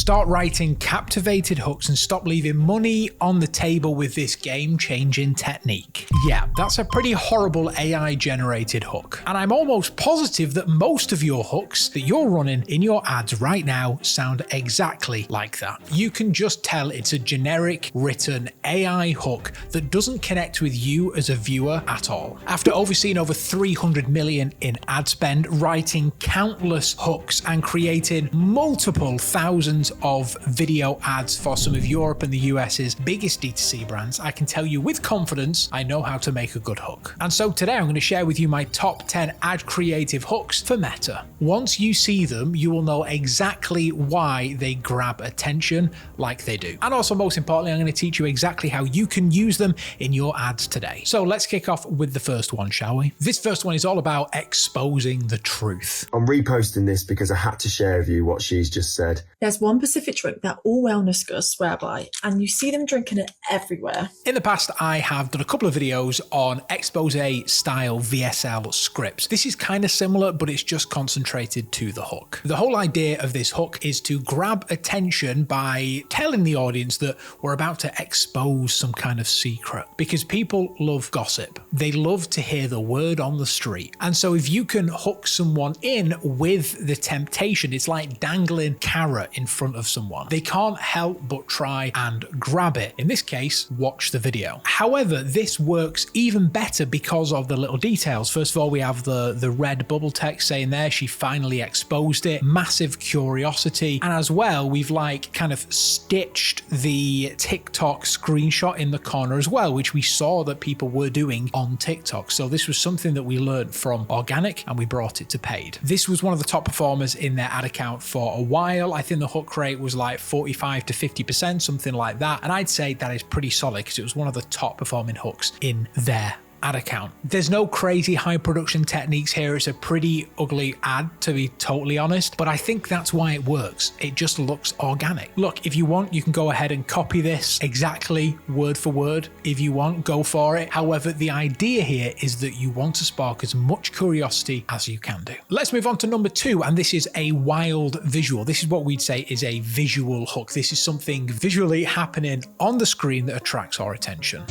Start writing captivated hooks and stop leaving money on the table with this game-changing technique. Yeah, that's a pretty horrible AI-generated hook. And I'm almost positive that most of your hooks that you're running in your ads right now sound exactly like that. You can just tell it's a generic written AI hook that doesn't connect with you as a viewer at all. After overseeing over 300 million in ad spend, writing countless hooks and creating multiple thousands of video ads for some of Europe and the US's biggest DTC brands, I can tell you with confidence I know how to make a good hook. And so today I'm going to share with you my top 10 ad creative hooks for Meta. Once you see them, you will know exactly why they grab attention like they do. And also, most importantly, I'm going to teach you exactly how you can use them in your ads today. So let's kick off with the first one, shall we? This first one is all about exposing the truth. I'm reposting this because I had to share with you what she's just said. There's one specific drink that all wellness girls swear by, and you see them drinking it everywhere. In the past, I have done a couple of videos on expose-style VSL scripts. This is kind of similar, but it's just concentrated to the hook. The whole idea of this hook is to grab attention by telling the audience that we're about to expose some kind of secret, because people love gossip. They love to hear the word on the street. And so if you can hook someone in with the temptation, it's like dangling carrot in front of someone. They can't help but try and grab it. In this case, watch the video. However, this works even better because of the little details. First of all, we have the red bubble text saying there, she finally exposed it. Massive curiosity. And as well, we've like kind of stitched the TikTok screenshot in the corner as well, which we saw that people were doing on TikTok. So this was something that we learned from organic and we brought it to paid. This was one of the top performers in their ad account for a while. I think the hook rate was like 45 to 50%, something like that. And I'd say that is pretty solid because it was one of the top performing hooks in their ad account. There's no crazy high production techniques here. It's a pretty ugly ad, to be totally honest, but I think that's why it works. It just looks organic. Look, if you want, you can go ahead and copy this exactly word for word. If you want, go for it. However, the idea here is that you want to spark as much curiosity as you can do. Let's move on to number 2, and this is a wild visual. This is what we'd say is a visual hook. This is something visually happening on the screen that attracts our attention.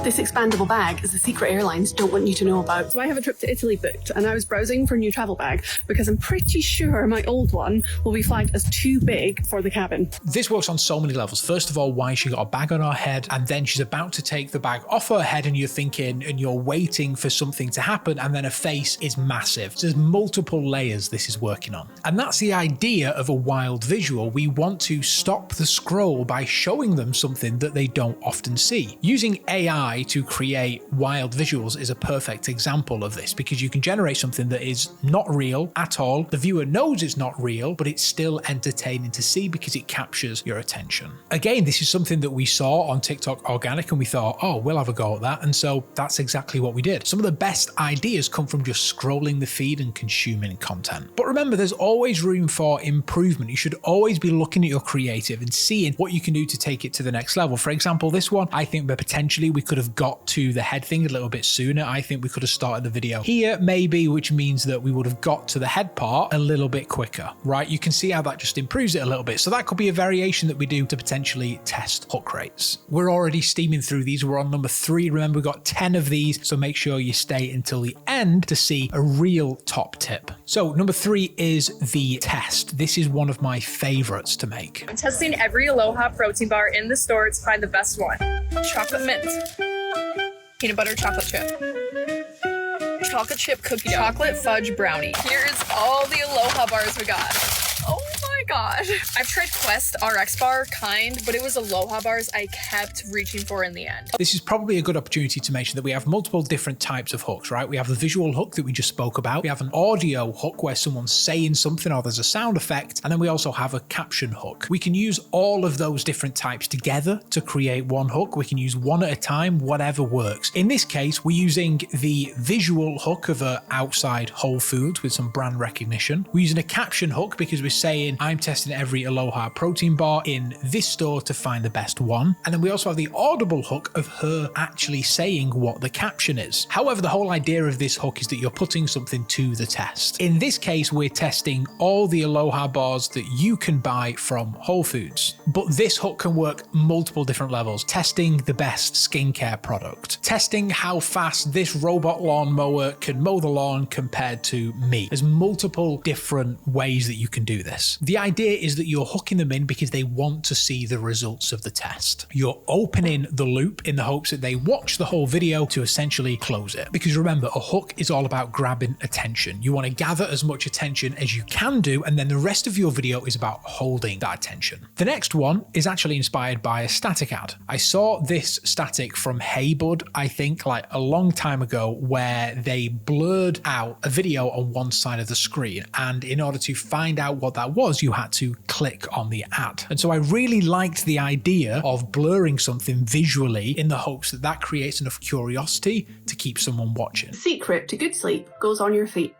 This expandable bag is a secret airlines don't want you to know about. So I have a trip to Italy booked and I was browsing for a new travel bag because I'm pretty sure my old one will be flagged as too big for the cabin. This works on so many levels. First of all, why she got a bag on her head and then she's about to take the bag off her head and you're thinking and you're waiting for something to happen and then her face is massive. So there's multiple layers this is working on. And that's the idea of a wild visual. We want to stop the scroll by showing them something that they don't often see. Using AI to create wild visuals is a perfect example of this because you can generate something that is not real at all. The viewer knows it's not real, but it's still entertaining to see because it captures your attention. Again, this is something that we saw on TikTok organic and we thought, oh, we'll have a go at that. And so that's exactly what we did. Some of the best ideas come from just scrolling the feed and consuming content. But remember, there's always room for improvement. You should always be looking at your creative and seeing what you can do to take it to the next level. For example, this one, I think that potentially we could have got to the head thing a little bit sooner. I think we could have started the video here maybe, which means that we would have got to the head part a little bit quicker, right? You can see how that just improves it a little bit. So that could be a variation that we do to potentially test hook rates. We're already steaming through these. We're on number 3. Remember, we've got 10 of these, so make sure you stay until the end to see a real top tip. So number 3 is the test. This is one of my favorites to make. I'm testing every Aloha protein bar in the store to find the best one. Chocolate mint, peanut butter chocolate chip cookie dough, chocolate fudge brownie. Here's all the Aloha bars we got. Oh my gosh. I've tried Quest RX bar but it was Aloha bars I kept reaching for in the end. This is probably a good opportunity to mention that we have multiple different types of hooks, right? We have the visual hook that we just spoke about. We have an audio hook where someone's saying something or there's a sound effect. And then we also have a caption hook. We can use all of those different types together to create one hook. We can use one at a time, whatever works. In this case, we're using the visual hook of a outside Whole Foods with some brand recognition. We're using a caption hook because we're saying, I'm I'm testing every Aloha protein bar in this store to find the best one. And then we also have the audible hook of her actually saying what the caption is. However, the whole idea of this hook is that you're putting something to the test. In this case, we're testing all the Aloha bars that you can buy from Whole Foods. But this hook can work multiple different levels. Testing the best skincare product. Testing how fast this robot lawn mower can mow the lawn compared to me. There's multiple different ways that you can do this. The idea is that you're hooking them in because they want to see the results of the test. You're opening the loop in the hopes that they watch the whole video to essentially close it. Because remember, a hook is all about grabbing attention. You want to gather as much attention as you can do, and then the rest of your video is about holding that attention. The next one is actually inspired by a static ad. I saw this static from Hey Bud, I think, like a long time ago, where they blurred out a video on one side of the screen, and in order to find out what that was, you had to click on the ad. And so I really liked the idea of blurring something visually in the hopes that that creates enough curiosity to keep someone watching. The secret to good sleep goes on your feet.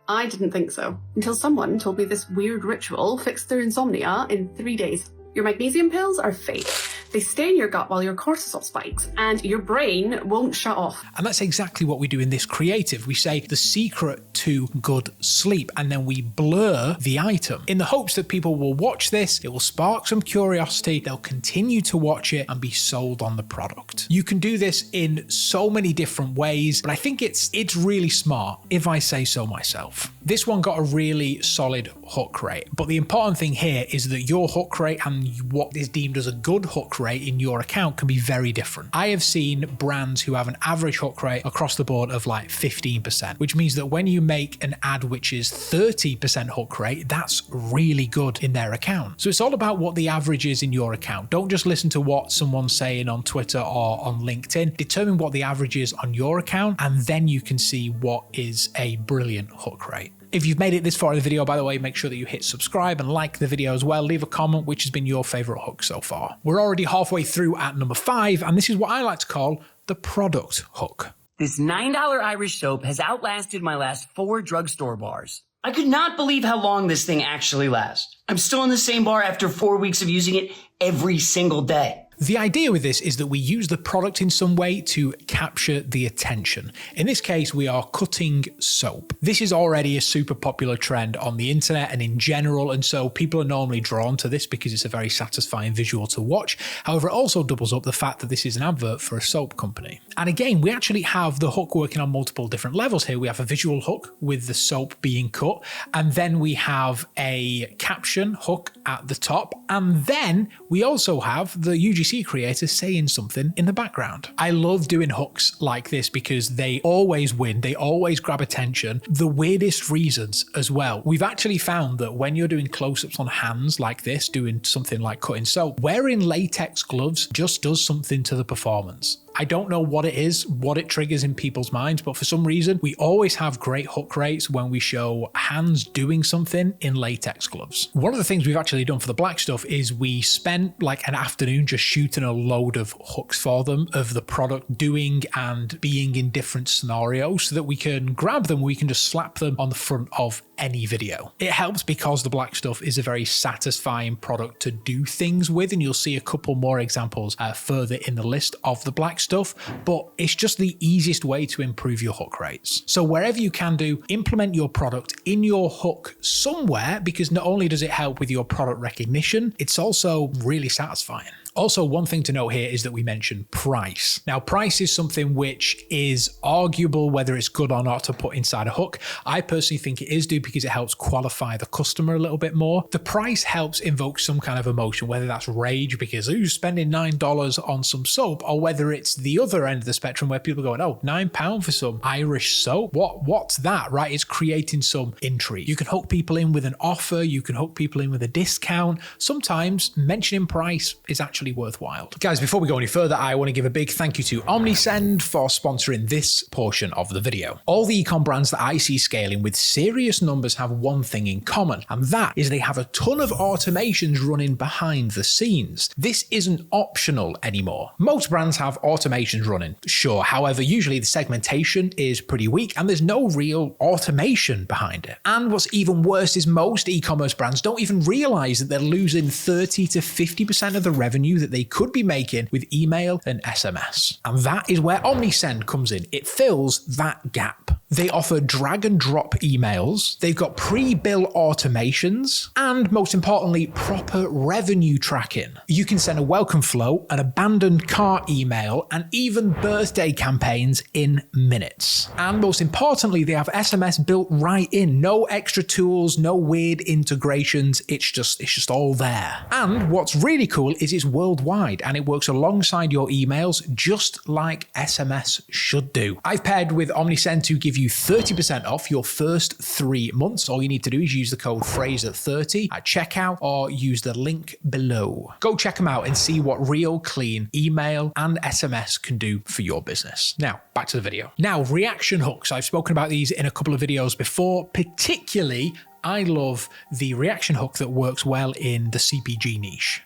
I didn't think so, until someone told me this weird ritual fixed their insomnia in 3 days. Your magnesium pills are fake. They stay in your gut while your cortisol spikes, and your brain won't shut off. And that's exactly what we do in this creative. We say the secret to good sleep, and then we blur the item in the hopes that people will watch this, it will spark some curiosity, they'll continue to watch it and be sold on the product. You can do this in so many different ways, but I think it's really smart, if I say so myself. This one got a really solid hook rate, but the important thing here is that your hook rate and what is deemed as a good hook rate in your account can be very different. I have seen brands who have an average hook rate across the board of like 15%, which means that when you make an ad which is 30% hook rate, that's really good in their account. So it's all about what the average is in your account. Don't just listen to what someone's saying on Twitter or on LinkedIn. Determine what the average is on your account, and then you can see what is a brilliant hook rate. If you've made it this far in the video, by the way, make sure that you hit subscribe and like the video as well. Leave a comment which has been your favorite hook so far. We're already halfway through at number 5, and this is what I like to call the product hook. This $9 Irish soap has outlasted my last 4 drugstore bars. I could not believe how long this thing actually lasts. I'm still in the same bar after 4 weeks of using it every single day. The idea with this is that we use the product in some way to capture the attention. In this case, we are cutting soap. This is already a super popular trend on the internet and in general, and so people are normally drawn to this because it's a very satisfying visual to watch. However, it also doubles up the fact that this is an advert for a soap company. And again, we actually have the hook working on multiple different levels here. We have a visual hook with the soap being cut, and then we have a caption hook at the top, and then we also have the UGC creator saying something in the background. I love doing hooks like this because they always win, they always grab attention, the weirdest reasons as well. We've actually found that when you're doing close-ups on hands like this, doing something like cutting soap, wearing latex gloves just does something to the performance. I don't know what it is, what it triggers in people's minds, but for some reason, we always have great hook rates when we show hands doing something in latex gloves. One of the things we've actually done for the black stuff is we spent like an afternoon just shooting a load of hooks for them of the product doing and being in different scenarios so that we can grab them, we can just slap them on the front of any video. It helps because the black stuff is a very satisfying product to do things with, and you'll see a couple more examples further in the list of the black stuff, but it's just the easiest way to improve your hook rates. So wherever you can do, implement your product in your hook somewhere, because not only does it help with your product recognition, it's also really satisfying. Also, one thing to note here is that we mentioned price. Now, price is something which is arguable whether it's good or not to put inside a hook. I personally think it is due because it helps qualify the customer a little bit more. The price helps invoke some kind of emotion, whether that's rage because who's spending $9 on some soap, or whether it's the other end of the spectrum where people are going, oh, £9 for some Irish soap? What's that, right? It's creating some intrigue. You can hook people in with an offer. You can hook people in with a discount. Sometimes mentioning price is actually actually worthwhile. Guys, before we go any further, I want to give a big thank you to Omnisend for sponsoring this portion of the video. All the ecom brands that I see scaling with serious numbers have one thing in common, and that is they have a ton of automations running behind the scenes. This isn't optional anymore. Most brands have automations running, sure. However, usually the segmentation is pretty weak and there's no real automation behind it. And what's even worse is most e-commerce brands don't even realize that they're losing 30 to 50% of the revenue that they could be making with email and SMS. And that is where Omnisend comes in. It fills that gap. They offer drag and drop emails, they've got pre-bill automations, and most importantly, proper revenue tracking. You can send a welcome flow, an abandoned cart email, and even birthday campaigns in minutes. And most importantly, they have SMS built right in. No extra tools, no weird integrations, it's just all there. And what's really cool is it's worldwide and it works alongside your emails just like SMS should do. I've paired with Omnisend to give you 30% off your first 3 months. All you need to do is use the code Fraser30 at checkout or use the link below. Go check them out and see what real clean email and SMS can do for your business. Now, back to the video. Now, reaction hooks. I've spoken about these in a couple of videos before. Particularly, I love the reaction hook that works well in the CPG niche.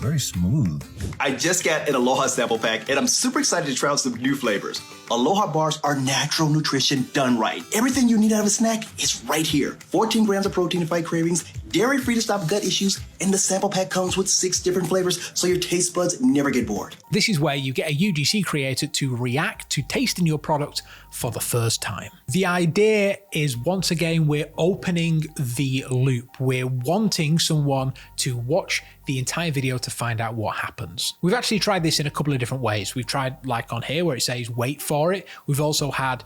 Very smooth. I just got an Aloha sample pack and I'm super excited to try out some new flavors. Aloha bars are natural nutrition done right. Everything you need out of a snack is right here. 14 grams of protein to fight cravings, dairy-free to stop gut issues, and the sample pack comes with 6 different flavors so your taste buds never get bored. This is where you get a UGC creator to react to tasting your product for the first time. The idea is, once again, we're opening the loop. We're wanting someone to watch the entire video to find out what happens. We've actually tried this in a couple of different ways. We've tried like on here where it says wait for it. We've also had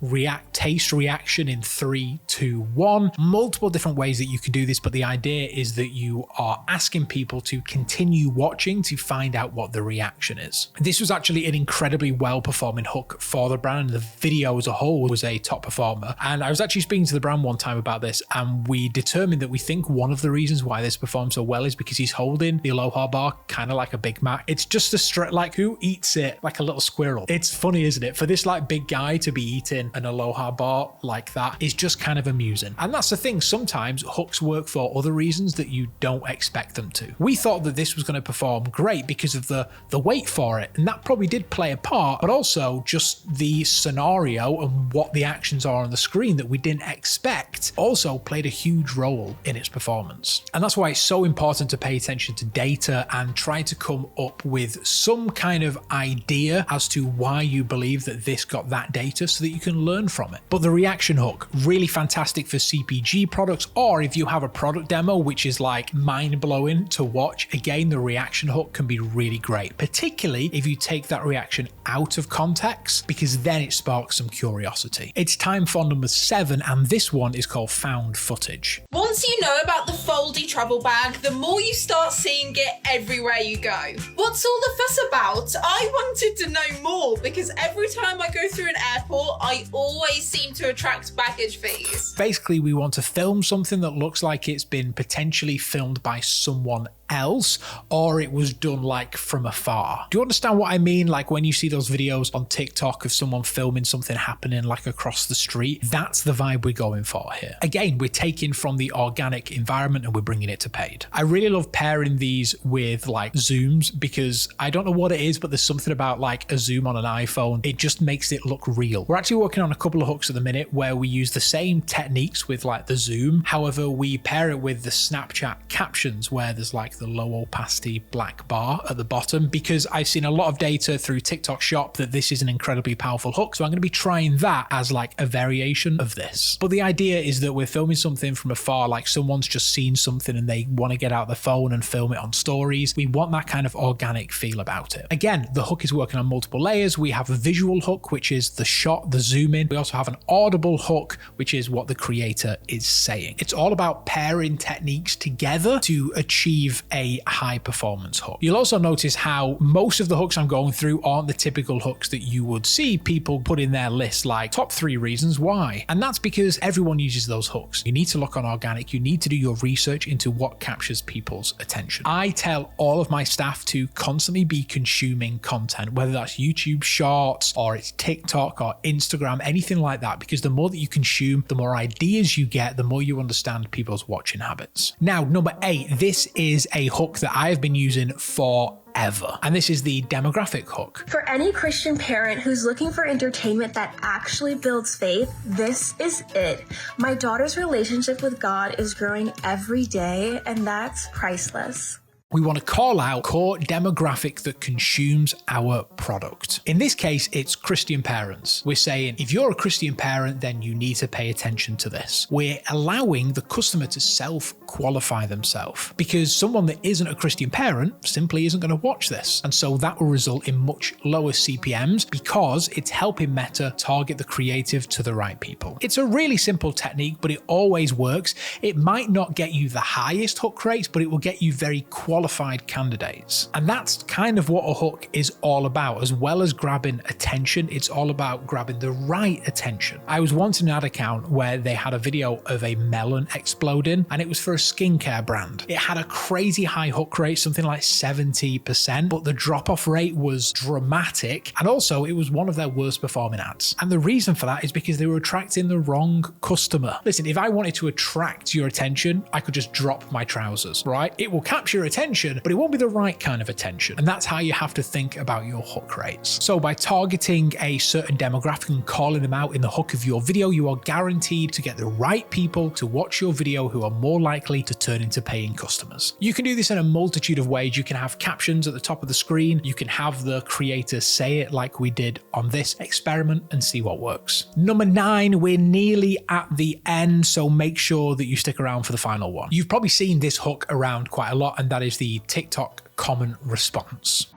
taste reaction in 3, 2, 1. Multiple different ways that you can do this, but the idea is that you are asking people to continue watching to find out what the reaction is. This was actually an incredibly well-performing hook for the brand. The video as a whole was a top performer. And I was actually speaking to the brand one time about this, and we determined that we think one of the reasons why this performed so well is because he's holding the Aloha bar kind of like a Big Mac. It's just a straight, like, who eats it like a little squirrel? It's funny, isn't it? For this like big guy to be eating an Aloha bar like that is just kind of amusing. And that's the thing, sometimes hooks work for other reasons that you don't expect them to. We thought that this was going to perform great because of the wait for it, and that probably did play a part, but also just the scenario and what the actions are on the screen that we didn't expect also played a huge role in its performance. And that's why it's so important to pay attention to data and try to come up with some kind of idea as to why you believe that this got that data so that you can learn from it. But the reaction hook, really fantastic for CPG products, or if you have a product demo which is like mind-blowing to watch, again, the reaction hook can be really great, particularly if you take that reaction out of context, because then it sparks some curiosity. It's time for number 7, and this one is called found footage. Once you know about the foldy travel bag, the more you start seeing it everywhere you go. What's all the fuss about? I wanted to know more because every time I go through an airport, I always seem to attract baggage fees. Basically, we want to film something that looks like it's been potentially filmed by someone else, or it was done like from afar. Do you understand what I mean? Like when you see those videos on TikTok of someone filming something happening like across the street, that's the vibe we're going for here. Again, we're taking from the organic environment and we're bringing it to paid. I really love pairing these with like zooms because I don't know what it is, but there's something about like a zoom on an iPhone. It just makes it look real. We're actually working on a couple of hooks at the minute where we use the same techniques with like the zoom. However, we pair it with the Snapchat captions where there's like the low opacity black bar at the bottom, because I've seen a lot of data through TikTok Shop that this is an incredibly powerful hook. So I'm going to be trying that as like a variation of this. But the idea is that we're filming something from afar, like someone's just seen something and they want to get out the phone and film it on stories. We want that kind of organic feel about it. Again, the hook is working on multiple layers. We have a visual hook, which is the shot, the zoom in. We also have an audible hook, which is what the creator is saying. It's all about pairing techniques together to achieve a high performance hook. You'll also notice how most of the hooks I'm going through aren't the typical hooks that you would see people put in their list, like top 3 reasons why. And that's because everyone uses those hooks. You need to look on organic. You need to do your research into what captures people people's attention. I tell all of my staff to constantly be consuming content, whether that's YouTube Shorts or it's TikTok or Instagram, anything like that, because the more that you consume, the more ideas you get, the more you understand people's watching habits. Now, number 8, this is a hook that I have been using forever, and this is the demographic hook. For any Christian parent who's looking for entertainment that actually builds faith, this is it. My daughter's relationship with God is growing every day, and that's priceless. We want to call out core demographic that consumes our product. In this case, it's Christian parents. We're saying, if you're a Christian parent, then you need to pay attention to this. We're allowing the customer to self-qualify themselves, because someone that isn't a Christian parent simply isn't going to watch this. And so that will result in much lower CPMs, because it's helping Meta target the creative to the right people. It's a really simple technique, but it always works. It might not get you the highest hook rates, but it will get you very qualified candidates. And that's kind of what a hook is all about. As well as grabbing attention, it's all about grabbing the right attention. I was once in an ad account where they had a video of a melon exploding, and it was for a skincare brand. It had a crazy high hook rate, something like 70%, but the drop-off rate was dramatic, and also it was one of their worst performing ads. And the reason for that is because they were attracting the wrong customer. Listen, if I wanted to attract your attention, I could just drop my trousers, right? It will capture attention, but it won't be the right kind of attention. And that's how you have to think about your hook rates. So by targeting a certain demographic and calling them out in the hook of your video, you are guaranteed to get the right people to watch your video who are more likely to turn into paying customers. You can do this in a multitude of ways. You can have captions at the top of the screen. You can have the creator say it like we did on this experiment and see what works. Number 9, we're nearly at the end, so make sure that you stick around for the final one. You've probably seen this hook around quite a lot, and that is the TikTok comment response.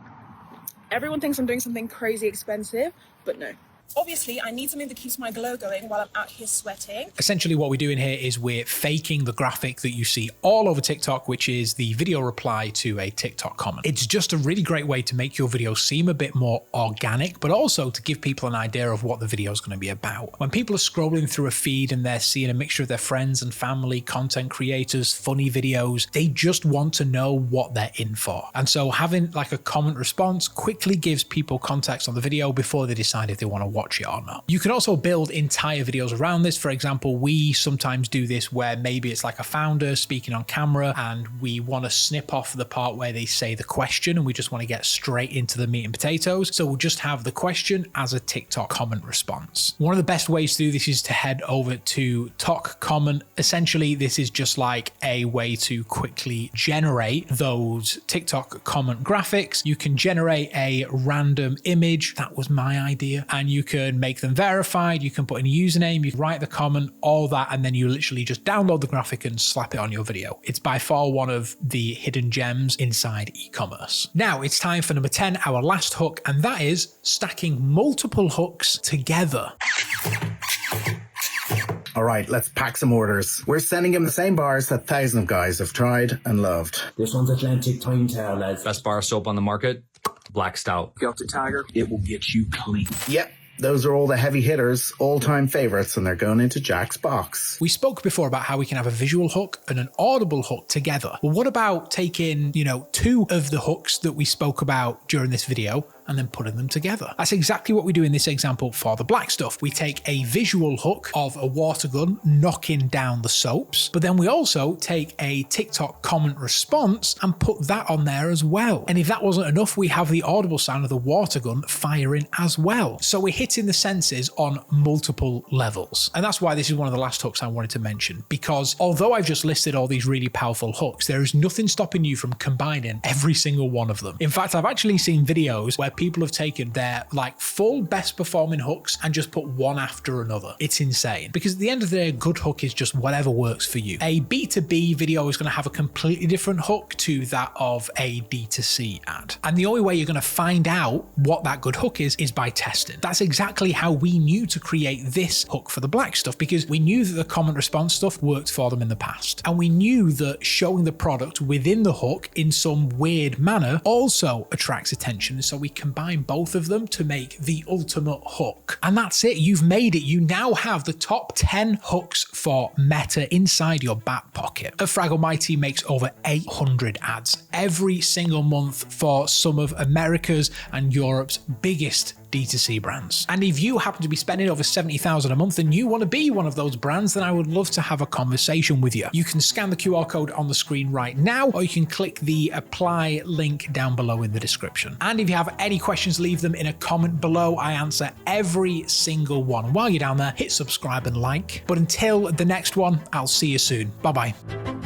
Everyone thinks I'm doing something crazy expensive, but no. Obviously, I need something that keeps my glow going while I'm out here sweating. Essentially, what we're doing here is we're faking the graphic that you see all over TikTok, which is the video reply to a TikTok comment. It's just a really great way to make your video seem a bit more organic, but also to give people an idea of what the video is going to be about. When people are scrolling through a feed and they're seeing a mixture of their friends and family, content creators, funny videos, they just want to know what they're in for. And so having like a comment response quickly gives people context on the video before they decide if they want to watch it or not. You can also build entire videos around this. For example, we sometimes do this where maybe it's like a founder speaking on camera and we want to snip off the part where they say the question and we just want to get straight into the meat and potatoes. So we'll just have the question as a TikTok comment response. One of the best ways to do this is to head over to Tok Comment. Essentially, this is just like a way to quickly generate those TikTok comment graphics. You can generate a random image. That was my idea. And you can make them verified, you can put in a username, you can write the comment, all that, and then you literally just download the graphic and slap it on your video. It's by far one of the hidden gems inside e-commerce. Now it's time for number 10, our last hook, and that is stacking multiple hooks together. All right, let's pack some orders. We're sending him the same bars that thousands of guys have tried and loved. This one's Atlantic Time Towel, lads. Best bar soap on the market, Black Stout. Got the Tiger. It will get you clean. Yep. Those are all the heavy hitters, all-time favorites, and they're going into Jack's box. We spoke before about how we can have a visual hook and an audible hook together. Well, what about taking, 2 of the hooks that we spoke about during this video and then putting them together? That's exactly what we do in this example for the black stuff. We take a visual hook of a water gun knocking down the soaps, but then we also take a TikTok comment response and put that on there as well. And if that wasn't enough, we have the audible sound of the water gun firing as well. So we're hitting the senses on multiple levels. And that's why this is one of the last hooks I wanted to mention, because although I've just listed all these really powerful hooks, there is nothing stopping you from combining every single one of them. In fact, I've actually seen videos where people have taken their full best performing hooks and just put one after another. It's insane, because at the end of the day, a good hook is just whatever works for you. A B2B video is going to have a completely different hook to that of a D2C ad. And the only way you're going to find out what that good hook is by testing. That's exactly how we knew to create this hook for the black stuff, because we knew that the comment response stuff worked for them in the past. And we knew that showing the product within the hook in some weird manner also attracts attention. So we combine both of them to make the ultimate hook. And that's it, you've made it. You now have the top 10 hooks for Meta inside your back pocket. Fraggle Mighty makes over 800 ads every single month for some of America's and Europe's biggest D2C brands. And if you happen to be spending over $70,000 a month and you want to be one of those brands, then I would love to have a conversation with you. You can scan the QR code on the screen right now, or you can click the apply link down below in the description. And if you have any questions, leave them in a comment below. I answer every single one. While you're down there, hit subscribe and like. But until the next one, I'll see you soon. Bye-bye.